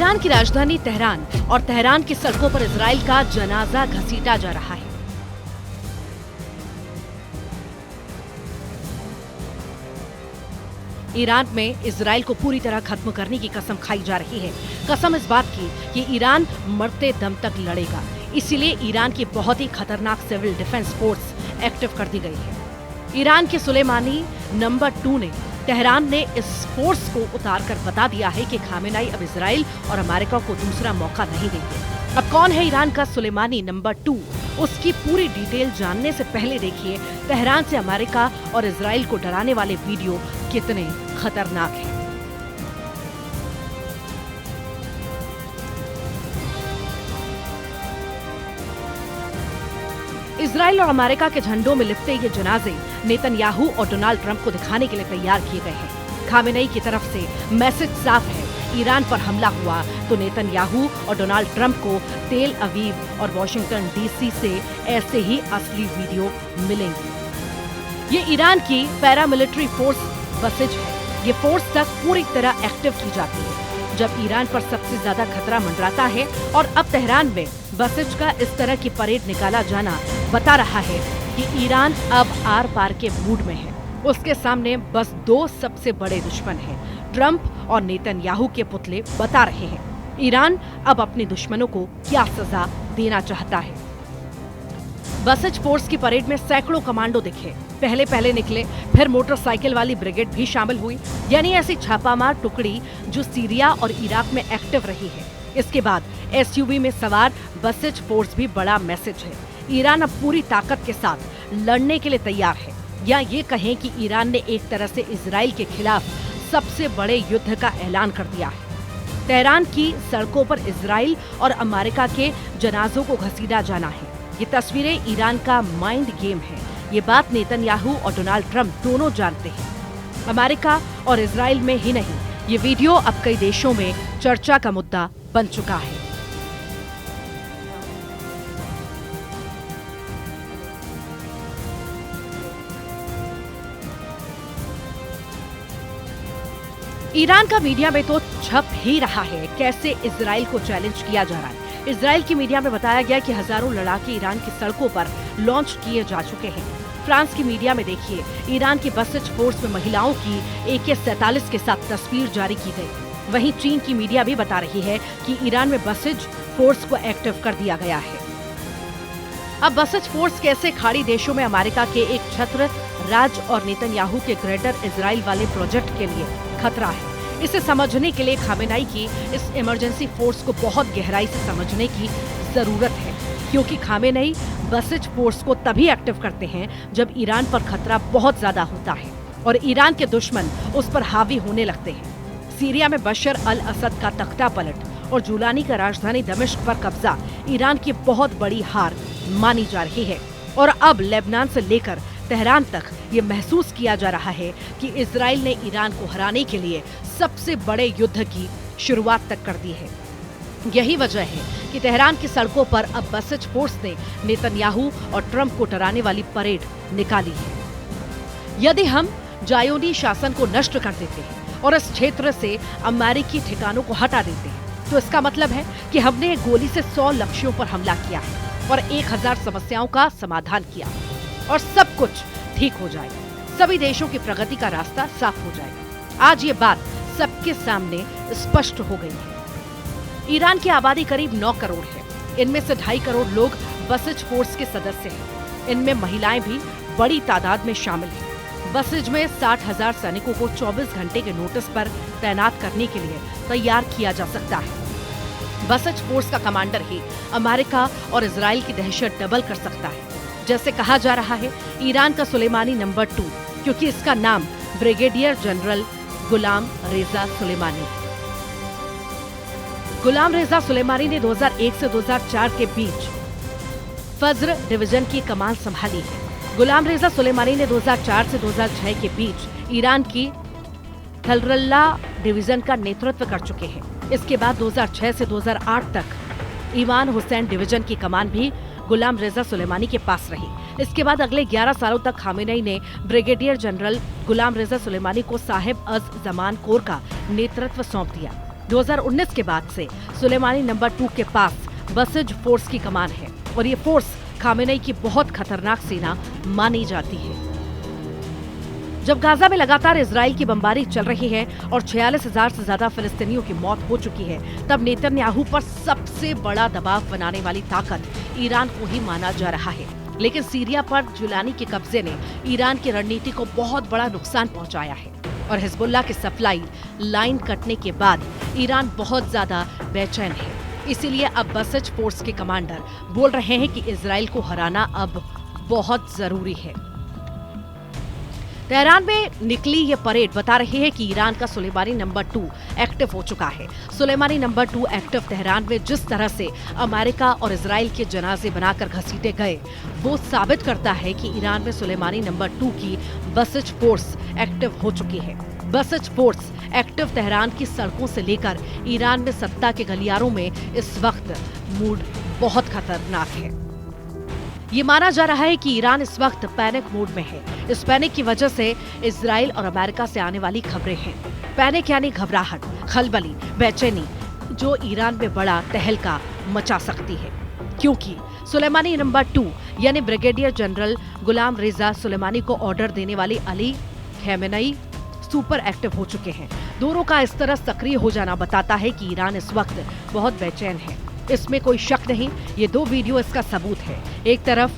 Iran की राजधानी Tehran और तेहरान की सड़कों पर इजराइल का जनाजा घसीटा जा रहा है। ईरान में इजराइल को पूरी तरह खत्म करने की कसम खाई जा रही है। कसम इस बात की कि ईरान मरते दम तक लड़ेगा। इसीलिए ईरान की बहुत ही खतरनाक सिविल डिफेंस फोर्स एक्टिव कर दी गई है। ईरान के सुलेमानी नंबर 2 ने तेहरान ने इस फोर्स को उतार कर बता दिया है कि खामेनेई अब इजराइल और अमेरिका को दूसरा मौका नहीं देंगे। अब कौन है ईरान का सुलेमानी नंबर 2? उसकी पूरी डिटेल जानने से पहले देखिए तेहरान से अमेरिका और इजराइल को डराने वाले वीडियो कितने खतरनाक हैं। इजराइल और अमेरिका के झंडों में लिपटे ये जनाजे नेतन्याहू और डोनाल्ड ट्रंप को दिखाने के लिए तैयार किए गए हैं। खामेनेई की तरफ से मैसेज साफ है, ईरान पर हमला हुआ तो नेतन्याहू और डोनाल्ड ट्रंप को तेल अवीव और वॉशिंगटन डीसी से ऐसे ही असली वीडियो मिलेंगे। ये ईरान की पैरामिलिट्री फोर्स बसिज है। ये फोर्स तक पूरी तरह एक्टिव की जाती है जब ईरान पर सबसे ज्यादा खतरा मंडराता है। और अब तेहरान में बसिज का इस तरह की परेड निकाला जाना बता रहा है कि ईरान अब आर पार के मूड में है। उसके सामने बस 2 सबसे बड़े दुश्मन हैं, ट्रंप और नेतन्याहू के पुतले बता रहे हैं ईरान अब अपने दुश्मनों को क्या सजा देना चाहता है। बसिज फोर्स की परेड में सैकड़ों कमांडो दिखे। पहले निकले, फिर मोटरसाइकिल वाली ब्रिगेड भी शामिल हुई, यानी ऐसी छापामार टुकड़ी जो सीरिया और इराक में एक्टिव रही है। इसके बाद एसयूवी में सवार बसिज फोर्स भी बड़ा मैसेज है। ईरान अब पूरी ताकत के साथ लड़ने के लिए तैयार है, या ये कहें कि ईरान ने एक तरह से इजराइल के खिलाफ सबसे बड़े युद्ध का ऐलान कर दिया है। तेहरान की सड़कों पर इजराइल और अमेरिका के जनाजों को घसीटा जाना है। ये तस्वीरें ईरान का माइंड गेम है। ये बात नेतन्याहू और डोनाल्ड ट्रंप दोनों जानते हैं। अमेरिका और इजराइल में ही नहीं, ये वीडियो अब कई देशों में चर्चा का मुद्दा बन चुका है। ईरान का मीडिया में तो छप ही रहा है कैसे इजराइल को चैलेंज किया जा रहा है। इजराइल की मीडिया में बताया गया कि हजारों लड़ाके ईरान की सड़कों पर लॉन्च किए जा चुके हैं। फ्रांस की मीडिया में देखिए ईरान की बसिज फोर्स में महिलाओं की AK-47 के साथ तस्वीर जारी की गई। वहीं चीन की मीडिया भी बता रही है कि ईरान में बसिज फोर्स को एक्टिव कर दिया गया है। अब बसिज फोर्स कैसे खाड़ी देशों में अमेरिका के एक छत्र राज और नेतन्याहू के ग्रेटर इजराइल वाले प्रोजेक्ट के लिए खतरा है, इसे समझने के लिए खामेनेई की इस इमरजेंसी फोर्स को बहुत गहराई से समझने की जरूरत है। क्योंकि खामेनेई बसिज फोर्स को तभी एक्टिव करते हैं जब ईरान पर खतरा बहुत ज्यादा होता है और ईरान के दुश्मन उस पर हावी होने लगते हैं। सीरिया में बशर अल असद का तख्ता पलट और जुलानी का राजधानी दमिश्क पर कब्जा ईरान की बहुत बड़ी हार मानी जा रही है। और अब लेबनान से लेकर तेहरान तक ये महसूस किया जा रहा है कि इजराइल ने ईरान को हराने के लिए सबसे बड़े युद्ध की शुरुआत तक कर दी है। यही वजह है कि तेहरान की सड़कों पर अब बसिज फोर्स ने नेतन्याहू और ट्रंप को डराने वाली परेड निकाली है। यदि हम जायोनी शासन को नष्ट कर देते हैं और इस क्षेत्र से अमेरिकी ठिकानों को हटा देते हैं तो इसका मतलब है कि हमने एक गोली से 100 लक्ष्यों पर हमला किया है और 1000 समस्याओं का समाधान किया और सब कुछ ठीक हो जाएगा। सभी देशों की प्रगति का रास्ता साफ हो जाएगा। आज ये बात सबके सामने स्पष्ट हो गई है। ईरान की आबादी करीब 9 करोड़ है। इनमें से 2.5 करोड़ लोग बसिज फोर्स के सदस्य हैं। इनमें महिलाएं भी बड़ी तादाद में शामिल हैं। बसिज में 60,000 सैनिकों को 24 घंटे के नोटिस पर तैनात करने के लिए तैयार किया जा सकता है। बसिज फोर्स का कमांडर ही अमेरिका और इजराइल की दहशत डबल कर सकता है। जैसे कहा जा रहा है ईरान का सुलेमानी नंबर 2, क्योंकि इसका नाम ब्रिगेडियर जनरल गुलाम रेजा सुलेमानी है। गुलाम रेजा सुलेमानी ने 2001 से 2004 के बीच फज्र डिवीजन की कमान संभाली है। गुलाम रेजा सुलेमानी ने 2004 से 2006 के बीच ईरान की थलरल्ला डिवीजन का नेतृत्व कर चुके हैं। इसके बाद 2006 से 2008 तक ईमान हुसैन डिवीजन की कमान भी गुलाम रेजा सुलेमानी के पास रही। इसके बाद अगले 11 सालों तक खामेनेई ने ब्रिगेडियर जनरल गुलाम रेजा सुलेमानी को साहिब अज जमान कोर का नेतृत्व सौंप दिया। 2019 के बाद से सुलेमानी नंबर 2 के पास बसिज फोर्स की कमान है और ये फोर्स खामेनेई की बहुत खतरनाक सेना मानी जाती है। जब गाजा में लगातार इजराइल की बमबारी चल रही है और 46,000 से ज्यादा फिलिस्तीनियों की मौत हो चुकी है, तब नेतन्याहू पर सबसे बड़ा दबाव बनाने वाली ताकत ईरान को ही माना जा रहा है। लेकिन सीरिया पर जुलानी के कब्जे ने ईरान की रणनीति को बहुत बड़ा नुकसान पहुंचाया है और हिजबुल्लाह की सप्लाई लाइन कटने के बाद ईरान बहुत ज्यादा बेचैन है। इसीलिए अब बसिज फोर्स के कमांडर बोल रहे हैं कि इजराइल को हराना अब बहुत जरूरी है। तेहरान में निकली ये परेड बता रही है कि ईरान का सुलेमानी नंबर 2 एक्टिव हो चुका है। सुलेमानी नंबर 2 एक्टिव तेहरान में जिस तरह से अमेरिका और इजराइल के जनाजे बनाकर घसीटे गए, वो साबित करता है कि ईरान में सुलेमानी नंबर 2 की बसिज फोर्स एक्टिव हो चुकी है। बसिज फोर्स एक्टिव तेहरान की सड़कों से लेकर ईरान में सत्ता के गलियारों में इस वक्त मूड बहुत खतरनाक है। ये माना जा रहा है कि ईरान इस वक्त पैनिक मोड में है। इस पैनिक की वजह से इजराइल और अमेरिका से आने वाली खबरें हैं। पैनिक यानी घबराहट, खलबली, बेचैनी, जो ईरान में बड़ा तहलका मचा सकती है, क्योंकि सुलेमानी नंबर 2 यानी ब्रिगेडियर जनरल गुलाम रेजा सुलेमानी को ऑर्डर देने वाली अली खामेनेई सुपर एक्टिव हो चुके हैं। दोनों का इस तरह सक्रिय हो जाना बताता है कि ईरान इस वक्त बहुत बेचैन है। इसमें कोई शक नहीं, ये 2 वीडियो इसका सबूत है। एक तरफ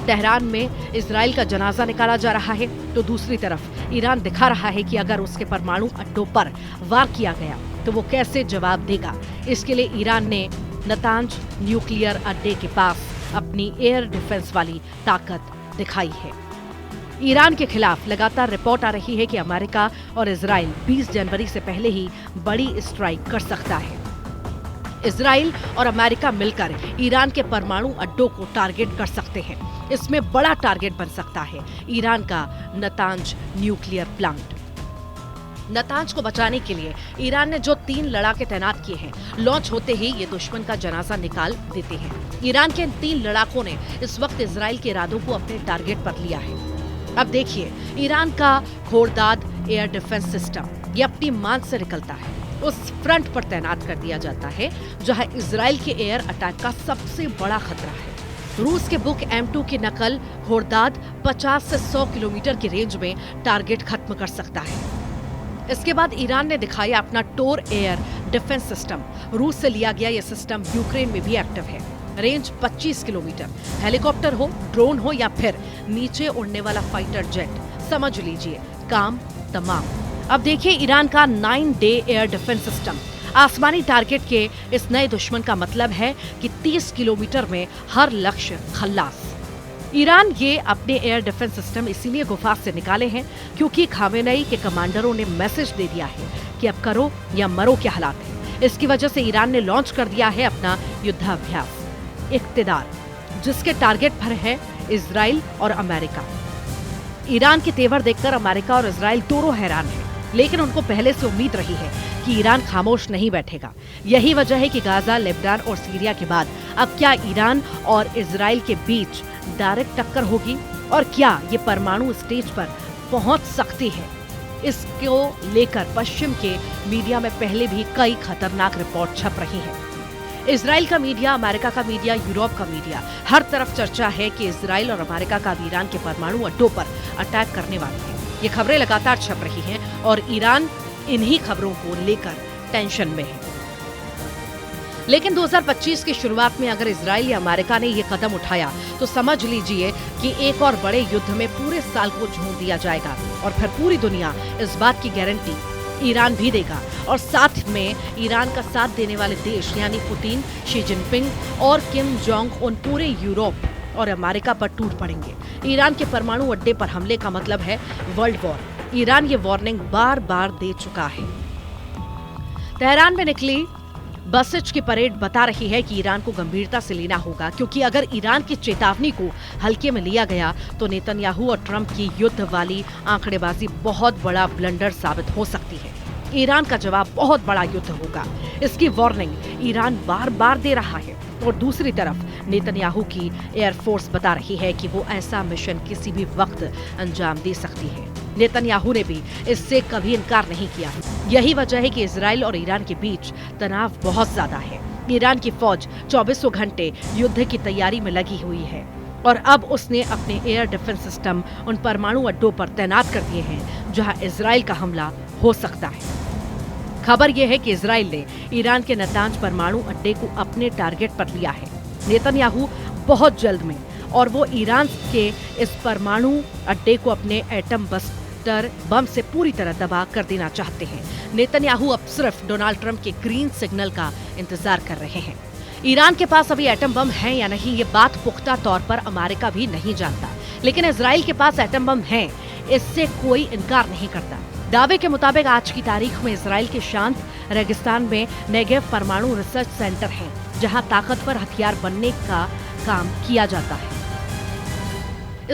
तेहरान में इजराइल का जनाजा निकाला जा रहा है, तो दूसरी तरफ ईरान दिखा रहा है कि अगर उसके परमाणु अड्डों पर वार किया गया तो वो कैसे जवाब देगा। इसके लिए ईरान ने नतांज न्यूक्लियर अड्डे के पास अपनी एयर डिफेंस वाली ताकत दिखाई है। ईरान के खिलाफ लगातार रिपोर्ट आ रही है कि अमेरिका और इजराइल 20 जनवरी से पहले ही बड़ी स्ट्राइक कर सकता है। इजराइल और अमेरिका मिलकर ईरान के परमाणु अड्डों को टारगेट कर सकते हैं। इसमें बड़ा टारगेट बन सकता है ईरान का नतांज न्यूक्लियर प्लांट। नतांज को बचाने के लिए ईरान ने जो 3 लड़ाके तैनात किए हैं, लॉन्च होते ही ये दुश्मन का जनाजा निकाल देते हैं। ईरान के इन 3 लड़ाकों ने इस वक्त इजराइल के इरादों को अपने टारगेट पर लिया है। अब देखिए, ईरान का घोड़दाद एयर डिफेंस सिस्टम ये अपनी मान से निकलता है, उस फ्रंट पर तैनात कर दिया जाता है जहां इजराइल के एयर अटैक का सबसे बड़ा खतरा है। रूस के बुक M2 की नकल घोड़दाद 50 से 100 किलोमीटर की रेंज में टारगेट खत्म कर सकता है। इसके बाद ईरान ने दिखाया अपना टोर एयर डिफेंस सिस्टम। रूस से लिया गया यह सिस्टम यूक्रेन में भी एक्टिव है। Range 25 kilometre. हेलीकॉप्टर हो, ड्रोन हो या फिर नीचे उड़ने वाला फाइटर जेट, समझ लीजिए काम तमाम। अब देखिए ईरान का 9 डे एयर डिफेंस सिस्टम। आसमानी टारगेट के इस नए दुश्मन का मतलब है कि 30 किलोमीटर में हर लक्ष्य खल्लास। ईरान ये अपने एयर डिफेंस सिस्टम इसीलिए गुफा से निकाले हैं क्योंकि खामेनेई के कमांडरों ने मैसेज दे दिया है कि अब करो या मरो के हालात है। इसकी वजह से ईरान ने लॉन्च कर दिया है अपना युद्धाभ्यास इक्तिदार, जिसके टारगेट पर है इजराइल और अमेरिका। ईरान के तेवर देखकर अमेरिका और इजराइल दोनों हैरान हैं, लेकिन उनको पहले से उम्मीद रही है कि ईरान खामोश नहीं बैठेगा। यही वजह है कि गाजा, लेबनान और सीरिया के बाद अब क्या ईरान और इजराइल के बीच डायरेक्ट टक्कर होगी और क्या ये परमाणु स्टेज पर पहुंच सकती है? इसको लेकर पश्चिम के मीडिया में पहले भी कई खतरनाक रिपोर्ट छप रही हैं। इजराइल का मीडिया, अमेरिका का मीडिया, यूरोप का मीडिया, हर तरफ चर्चा है कि इजराइल और अमेरिका का ईरान के परमाणु अड्डों पर अटैक करने वाले हैं। ये खबरें लगातार छप रही हैं और ईरान इन्हीं खबरों को लेकर टेंशन में है। लेकिन 2025 की शुरुआत में अगर इजराइल या अमेरिका ने ये कदम उठाया तो समझ लीजिए कि एक और बड़े युद्ध में पूरे साल को झोंक दिया जाएगा और फिर पूरी दुनिया इस बात की गारंटी ईरान भी देगा और साथ में ईरान का साथ देने वाले देश यानी पुतिन, शी जिनपिंग और किम जोंग उन पूरे यूरोप और अमेरिका पर टूट पड़ेंगे। ईरान के परमाणु अड्डे पर हमले का मतलब है वर्ल्ड वॉर। ईरान ये वार्निंग बार बार दे चुका है। तेहरान में निकली बसिज की परेड बता रही है कि ईरान को गंभीरता से लेना होगा, क्योंकि अगर ईरान की चेतावनी को हल्के में लिया गया तो नेतन्याहू और ट्रंप की युद्ध वाली आंकड़ेबाजी बहुत बड़ा ब्लंडर साबित हो सकती है। ईरान का जवाब बहुत बड़ा युद्ध होगा। इसकी वार्निंग ईरान बार बार दे रहा है और दूसरी तरफ नेतन्याहू की एयरफोर्स बता रही है कि वो ऐसा मिशन किसी भी वक्त अंजाम दे सकती है। नेतन्याहू ने भी इससे कभी इनकार नहीं किया। यही वजह है कि इजराइल और ईरान के बीच तनाव बहुत ज्यादा है। ईरान की फौज 24 घंटे युद्ध की तैयारी में लगी हुई है और अब उसने अपने एयर डिफेंस सिस्टम उन परमाणु अड्डों पर तैनात कर दिए हैं जहां इजराइल का हमला हो सकता है। खबर यह है कि इजराइल ने ईरान के नतांज परमाणु अड्डे को अपने टारगेट पर लिया है। नेतन्याहू बहुत जल्द में और वो ईरान के इस परमाणु अड्डे को अपने एटम बस्टर बम से पूरी तरह तबाह कर देना चाहते हैं। नेतन्याहू अब सिर्फ डोनाल्ड ट्रंप के ग्रीन सिग्नल का इंतजार कर रहे हैं। ईरान के पास अभी एटम बम है या नहीं, ये बात पुख्ता तौर पर अमेरिका भी नहीं जानता, लेकिन इजराइल के पास एटम बम है, इससे कोई इनकार नहीं करता। दावे के मुताबिक आज की तारीख में इजराइल के शांत रेगिस्तान में नेगेव परमाणु रिसर्च सेंटर है, जहां ताकतवर हथियार बनने का काम किया जाता है।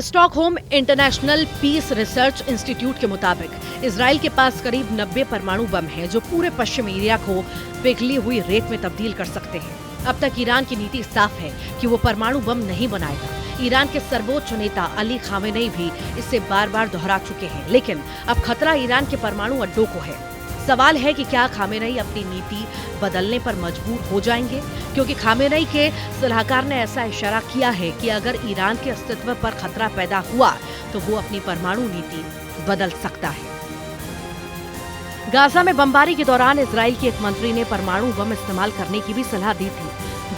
Stockholm International Peace Research Institute के मुताबिक इजराइल के पास करीब 90 परमाणु बम हैं, जो पूरे पश्चिमी एरिया को पिघली हुई रेत में तब्दील कर सकते हैं। अब तक ईरान की नीति साफ है कि वो परमाणु बम नहीं बनाएगा। ईरान के सर्वोच्च नेता अली खामेनेई भी इसे बार बार दोहरा चुके हैं, लेकिन अब खतरा ईरान के परमाणु अड्डों को है। सवाल है कि क्या खामेनेई अपनी नीति बदलने पर मजबूर हो जाएंगे, क्योंकि खामेनेई के सलाहकार ने ऐसा इशारा किया है कि अगर ईरान के अस्तित्व पर खतरा पैदा हुआ तो वो अपनी परमाणु नीति बदल सकता है। गाजा में बमबारी के दौरान इजराइल के एक मंत्री ने परमाणु बम इस्तेमाल करने की भी सलाह दी थी,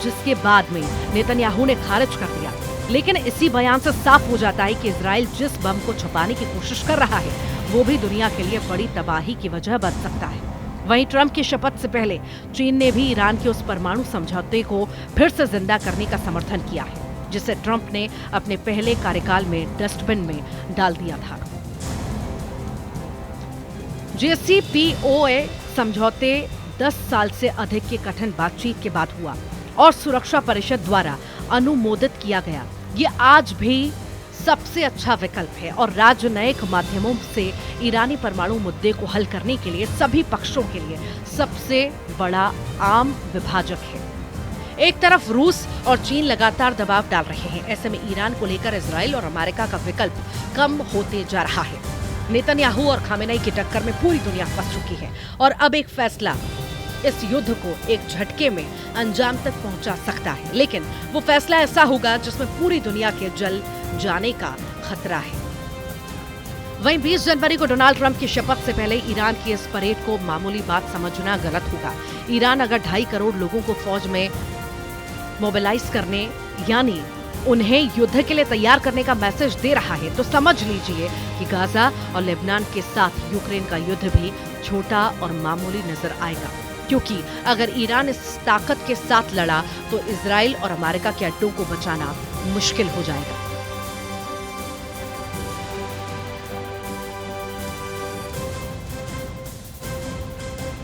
जिसके बाद में नेतन्याहू ने खारिज कर दिया। लेकिन इसी बयान से साफ हो जाता है कि इजराइल जिस बम को छुपाने की कोशिश कर रहा है वो भी दुनिया के लिए बड़ी तबाही की वजह बन सकता है। वहीं ट्रंप की शपथ से पहले चीन ने भी ईरान के उस परमाणु समझौते को फिर से जिंदा करने का समर्थन किया है, जिसे ट्रंप ने अपने पहले कार्यकाल में डस्टबिन में डाल दिया था। JCPOA समझौते 10 साल से अधिक की कठिन बातचीत के बाद हुआ और सुरक्षा परिषद द्वारा अनुमोदित किया गया। ये आज भी सबसे अच्छा विकल्प है और राजनयिक माध्यमों से ईरानी परमाणु मुद्दे को हल करने के लिए सभी पक्षों के लिए सबसे बड़ा आम विभाजक है। एक तरफ रूस और चीन लगातार दबाव डाल रहे हैं, ऐसे में ईरान को लेकर इजराइल और अमेरिका का विकल्प कम होते जा रहा है। नेतन्याहू और खामेनेई की टक्कर में पूरी दुनिया फंस चुकी है और अब एक फैसला इस युद्ध को एक झटके में अंजाम तक पहुंचा सकता है, लेकिन वो फैसला ऐसा होगा जिसमें पूरी दुनिया के जल जाने का खतरा है। वहीं 20 जनवरी को डोनाल्ड ट्रंप की शपथ से पहले ईरान की इस परेड को मामूली बात समझना गलत होगा। ईरान अगर 2.5 करोड़ लोगों को फौज में मोबिलाइज करने यानी उन्हें युद्ध के लिए तैयार करने का मैसेज दे रहा है, तो समझ लीजिए कि गाजा और लेबनान के साथ यूक्रेन का युद्ध भी छोटा और मामूली नजर आएगा, क्योंकि अगर ईरान इस ताकत के साथ लड़ा तो इजराइल और अमेरिका के अड्डों को बचाना मुश्किल हो जाएगा।